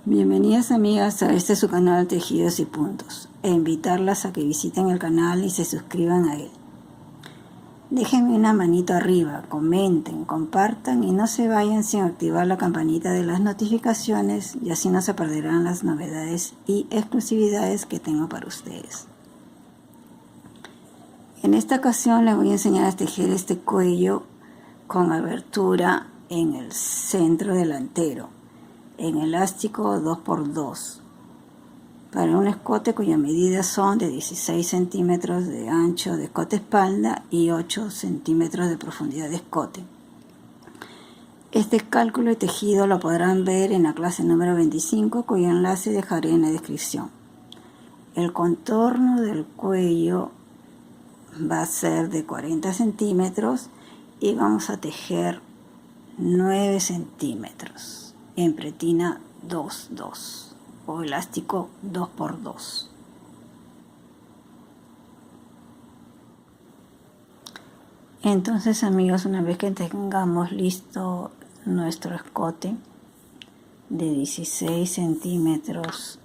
Bienvenidas amigas a este su canal Tejidos y Puntos e invitarlas a que visiten el canal y se suscriban a él. Déjenme una manito arriba, comenten, compartan y no se vayan sin activar la campanita de las notificaciones y así no se perderán las novedades y exclusividades que tengo para ustedes. En esta ocasión les voy a enseñar a tejer este cuello con abertura en el centro delantero, en elástico 2×2, para un escote cuya medidas son de 16 centímetros de ancho de escote espalda y 8 centímetros de profundidad de escote. Este cálculo de tejido lo podrán ver en la clase número 25, cuyo enlace dejaré en la descripción. El contorno del cuello va a ser de 40 centímetros y vamos a tejer 9 centímetros en pretina 2×2 o elástico 2×2. Entonces amigos, una vez que tengamos listo nuestro escote de 16 centímetros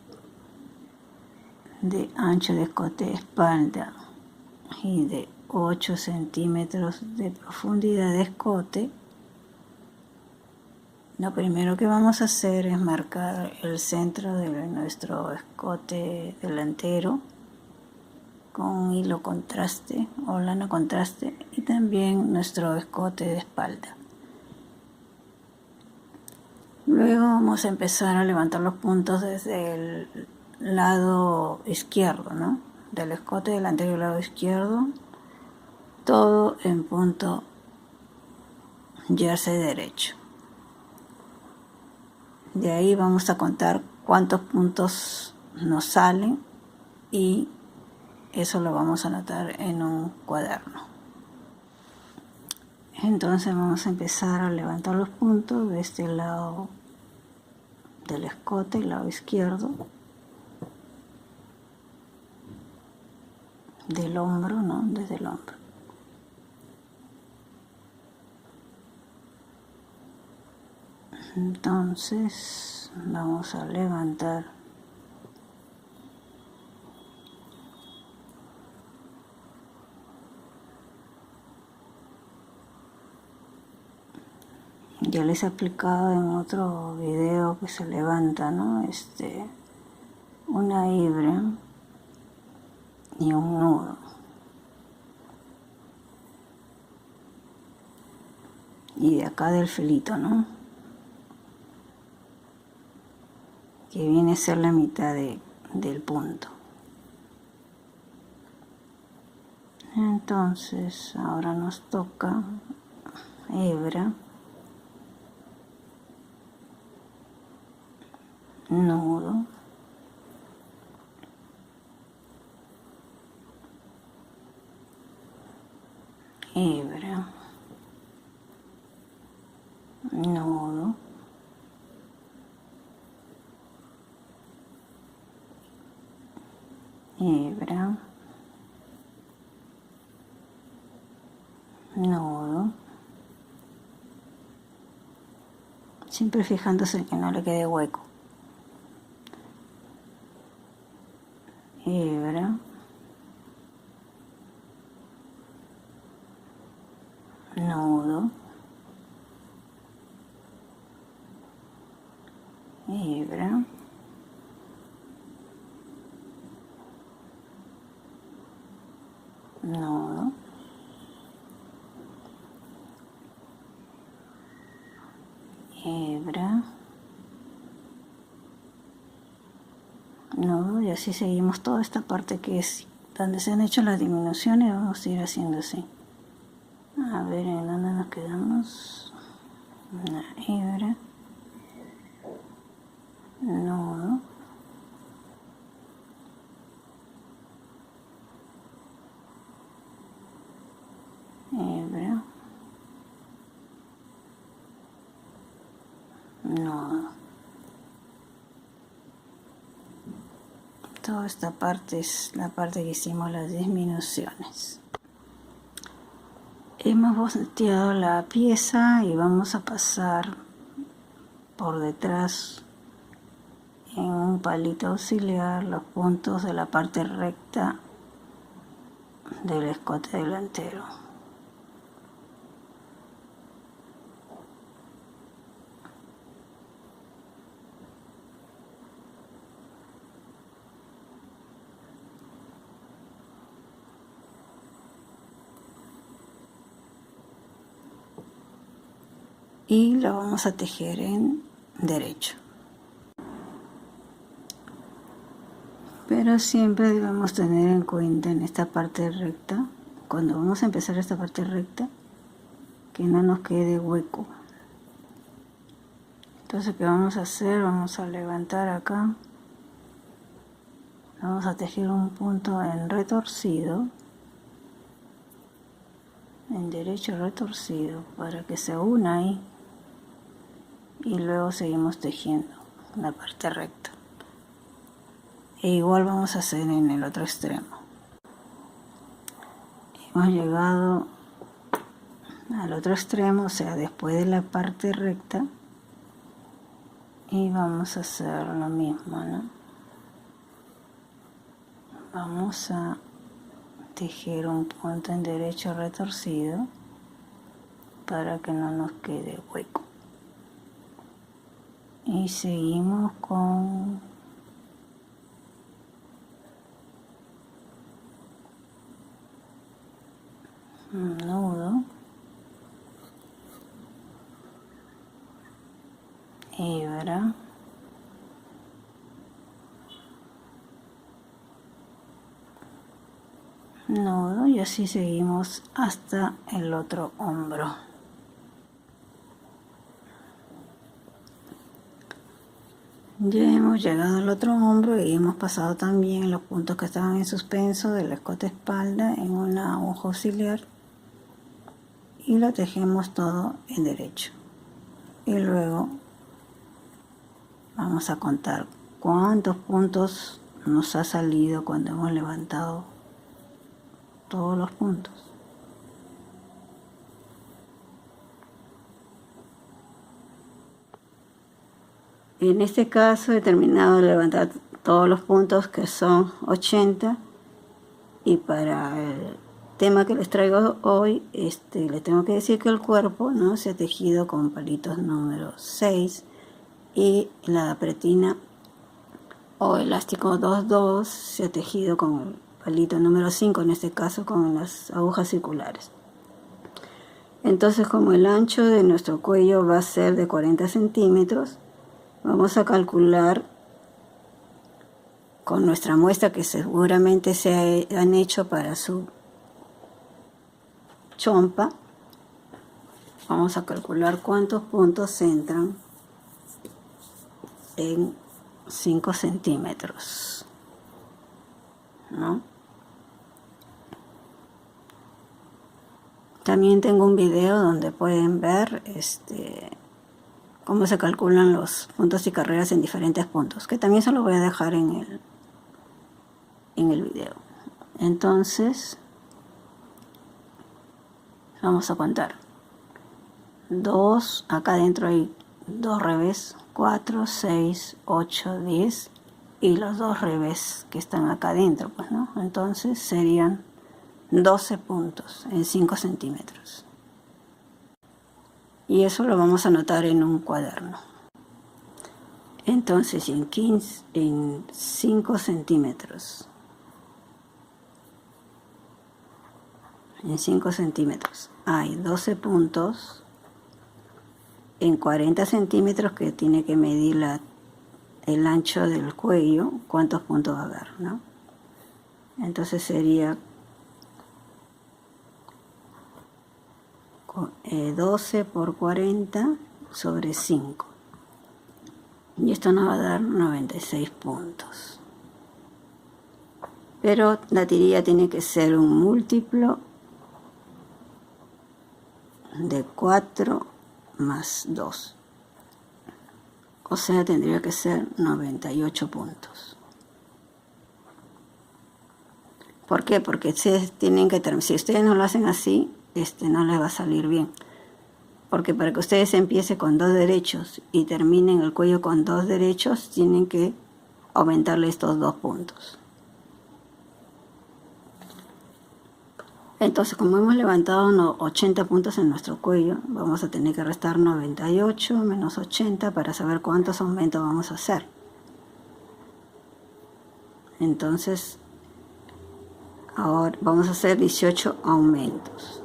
de ancho de escote de espalda y de 8 centímetros de profundidad de escote, lo primero que vamos a hacer es marcar el centro de nuestro escote delantero con hilo contraste o lana contraste y también nuestro escote de espalda. Luego vamos a empezar a levantar los puntos desde el lado izquierdo, ¿no? Del escote delantero al lado izquierdo, todo en punto jersey derecho. De ahí vamos a contar cuántos puntos nos salen y eso lo vamos a anotar en un cuaderno. Entonces vamos a empezar a levantar los puntos de este lado del escote, el lado izquierdo, del hombro, ¿no? Desde el hombro. Entonces vamos a levantar ya les he explicado en otro video que se levanta, ¿no? Una hebra y un nudo y de acá del filito, ¿no? Que viene a ser la mitad del punto. Entonces ahora nos toca hebra, nudo, hebra, nudo, hebra, nudo, siempre fijándose en que no le quede hueco, hebra, nudo, hebra, nudo, hebra, nudo, y así seguimos toda esta parte que es donde se han hecho las disminuciones. Vamos a ir haciendo así. A ver en dónde nos quedamos. Una hebra, nudo, hebra, nudo. Toda esta parte es la parte que hicimos las disminuciones. Hemos volteado la pieza y vamos a pasar por detrás un palito auxiliar los puntos de la parte recta del escote delantero. Y lo vamos a tejer en derecho. Pero siempre debemos tener en cuenta en esta parte recta, cuando vamos a empezar esta parte recta, que no nos quede hueco. Entonces, ¿qué vamos a hacer? Vamos a levantar acá, vamos a tejer un punto en retorcido, en derecho retorcido, para que se una ahí, y luego seguimos tejiendo la parte recta. E igual vamos a hacer en el otro extremo. Hemos llegado al otro extremo, o sea, después de la parte recta, y vamos a hacer lo mismo, ¿no? Vamos a tejer un punto en derecho retorcido para que no nos quede hueco. Y seguimos con un nudo, hebra, nudo, y así seguimos hasta el otro hombro. Ya hemos llegado al otro hombro y hemos pasado también los puntos que estaban en suspenso del escote espalda en una aguja auxiliar y lo tejemos todo en derecho. Y luego vamos a contar cuántos puntos nos ha salido cuando hemos levantado todos los puntos. En este caso he terminado de levantar todos los puntos, que son 80, y para el tema que les traigo hoy, les tengo que decir que el cuerpo, ¿no?, se ha tejido con palitos número 6 y la pretina o elástico 2-2 se ha tejido con el palito número 5, en este caso con las agujas circulares. Entonces, como el ancho de nuestro cuello va a ser de 40 centímetros, vamos a calcular con nuestra muestra que seguramente se han hecho para su chompa. Vamos a calcular cuántos puntos entran en 5 centímetros, ¿no? También tengo un video donde pueden ver cómo se calculan los puntos y carreras en diferentes puntos, que también se lo voy a dejar en el video. Entonces, vamos a contar. 2, acá adentro hay 2 revés, 4, 6, 8, 10, y los 2 revés que están acá adentro, pues, ¿no? Entonces serían 12 puntos en 5 centímetros. Y eso lo vamos a anotar en un cuaderno. Entonces, en 5 centímetros. En 5 centímetros hay 12 puntos. En 40 centímetros, que tiene que medir el ancho del cuello, cuántos puntos va a haber, ¿no? Entonces sería 12 por 40 sobre 5. Y esto nos va a dar 96 puntos. Pero la tirilla tiene que ser un múltiplo de 4 más 2. O sea, tendría que ser 98 puntos. ¿Por qué? Porque ustedes tienen que si ustedes no lo hacen así, no les va a salir bien. Porque para que ustedes empiecen con 2 derechos y terminen el cuello con 2 derechos, tienen que aumentarle estos 2 puntos. Entonces, como hemos levantado unos 80 puntos en nuestro cuello, vamos a tener que restar 98 menos 80 para saber cuántos aumentos vamos a hacer. Entonces, ahora vamos a hacer 18 aumentos.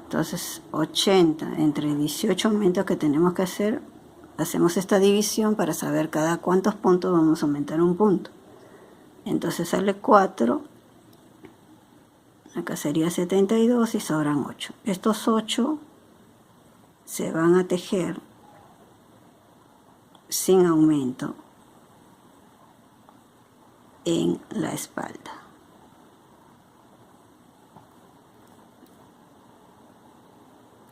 Entonces, 80 entre 18 aumentos que tenemos que hacer, hacemos esta división para saber cada cuántos puntos vamos a aumentar un punto. Entonces sale 4. Acá sería 72 y sobran 8. Estos 8 se van a tejer sin aumento en la espalda.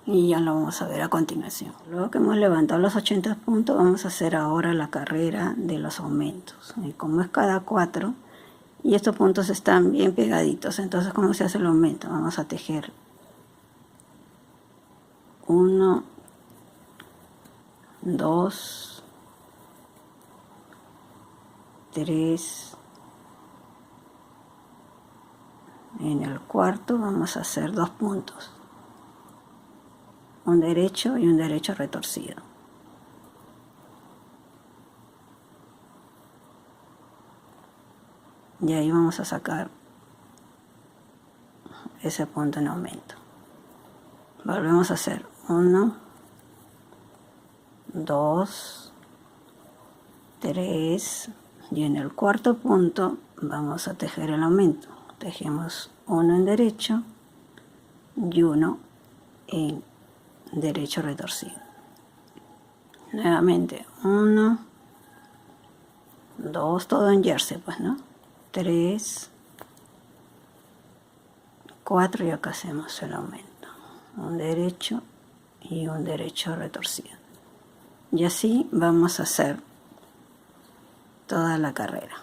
Y ya lo vamos a ver a continuación. Luego que hemos levantado los 80 puntos, vamos a hacer ahora la carrera de los aumentos. Y como es cada 4, y estos puntos están bien pegaditos, entonces ¿cómo se hace el aumento? Vamos a tejer 1, 2, 3, en el cuarto vamos a hacer 2 puntos, un derecho y un derecho retorcido. Y ahí vamos a sacar ese punto en aumento. Volvemos a hacer 1, 2, 3, y en el cuarto punto vamos a tejer el aumento. Tejemos 1 en derecho y 1 en derecho retorcido. Nuevamente 1, 2, todo en jersey, pues, ¿no? 3, 4 y acá hacemos el aumento, un derecho y un derecho retorcido. Y así vamos a hacer toda la carrera.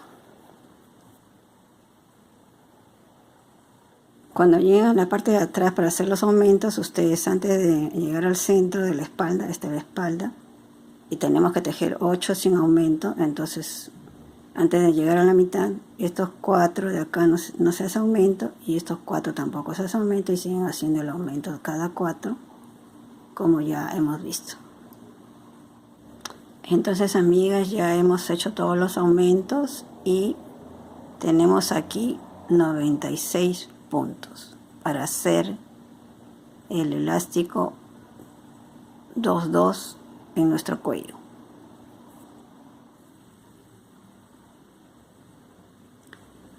Cuando lleguen a la parte de atrás para hacer los aumentos, ustedes antes de llegar al centro de la espalda, esta es la espalda, y tenemos que tejer 8 sin aumento, entonces antes de llegar a la mitad, estos 4 de acá no se hace aumento y estos 4 tampoco se hace aumento y siguen haciendo el aumento de cada 4, como ya hemos visto. Entonces, amigas, ya hemos hecho todos los aumentos y tenemos aquí 96 puntos para hacer el elástico 2-2 en nuestro cuello.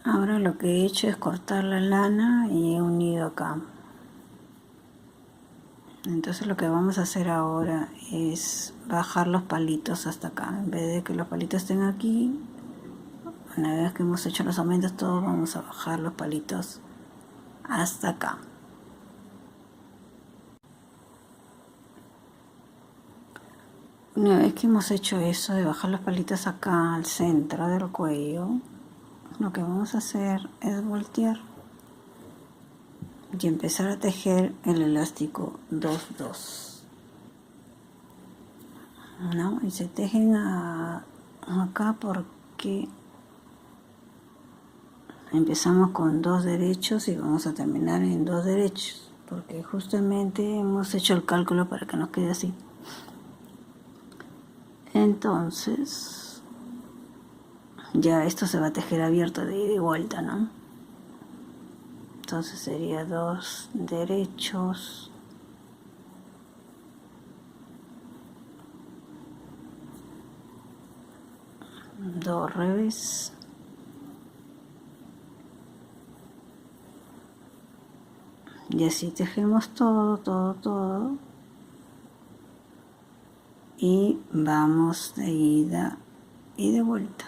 Ahora lo que he hecho es cortar la lana y he unido acá. Entonces lo que vamos a hacer ahora es bajar los palitos hasta acá. En vez de que los palitos estén aquí, una vez que hemos hecho los aumentos todos, vamos a bajar los palitos hasta acá. Una vez que hemos hecho eso de bajar los palitos acá al centro del cuello, lo que vamos a hacer es voltear y empezar a tejer el elástico 2-2, ¿no? Y se tejen acá porque empezamos con 2 derechos y vamos a terminar en 2 derechos, porque justamente hemos hecho el cálculo para que nos quede así. Entonces ya esto se va a tejer abierto de ida y vuelta, ¿no? Entonces sería 2 derechos, dos revés, y así tejemos todo y vamos de ida y de vuelta.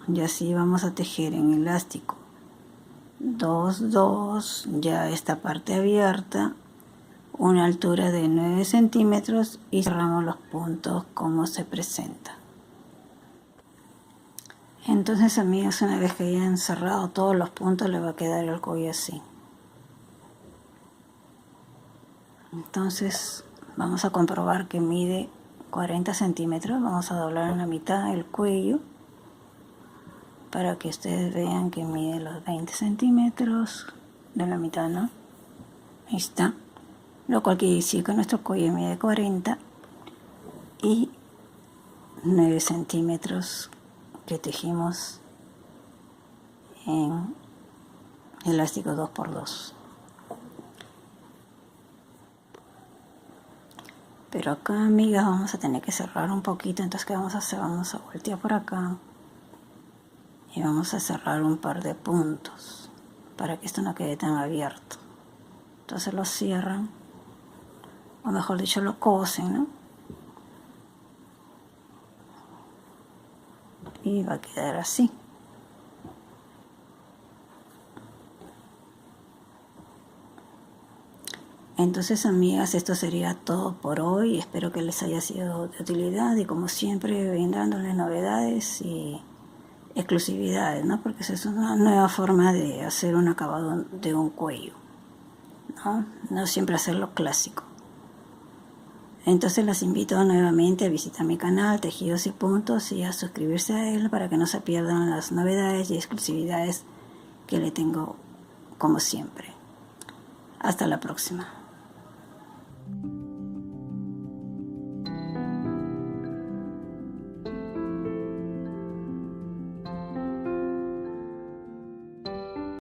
Y así vamos a tejer en elástico 2-2, ya esta parte abierta, una altura de 9 centímetros y cerramos los puntos como se presenta. Entonces, amigas, una vez que hayan cerrado todos los puntos, le va a quedar el cuello así. Entonces vamos a comprobar que mide 40 centímetros, vamos a doblar en la mitad el cuello para que ustedes vean que mide los 20 centímetros de la mitad, ¿no? Ahí está. Lo cual quiere decir que nuestro cuello mide 40 y 9 centímetros que tejimos en elástico 2x2. Pero acá, amigas, vamos a tener que cerrar un poquito. Entonces, ¿qué vamos a hacer? Vamos a voltear por acá y vamos a cerrar un par de puntos para que esto no quede tan abierto. Entonces lo cierran, o mejor dicho lo cosen, ¿no? Y va a quedar así. Entonces, amigas, esto sería todo por hoy. Espero que les haya sido de utilidad y, como siempre, brindándoles novedades y exclusividades, ¿no? Porque esa es una nueva forma de hacer un acabado de un cuello, ¿no? No siempre hacer lo clásico. Entonces las invito nuevamente a visitar mi canal Tejidos y Puntos y a suscribirse a él para que no se pierdan las novedades y exclusividades que le tengo como siempre. Hasta la próxima.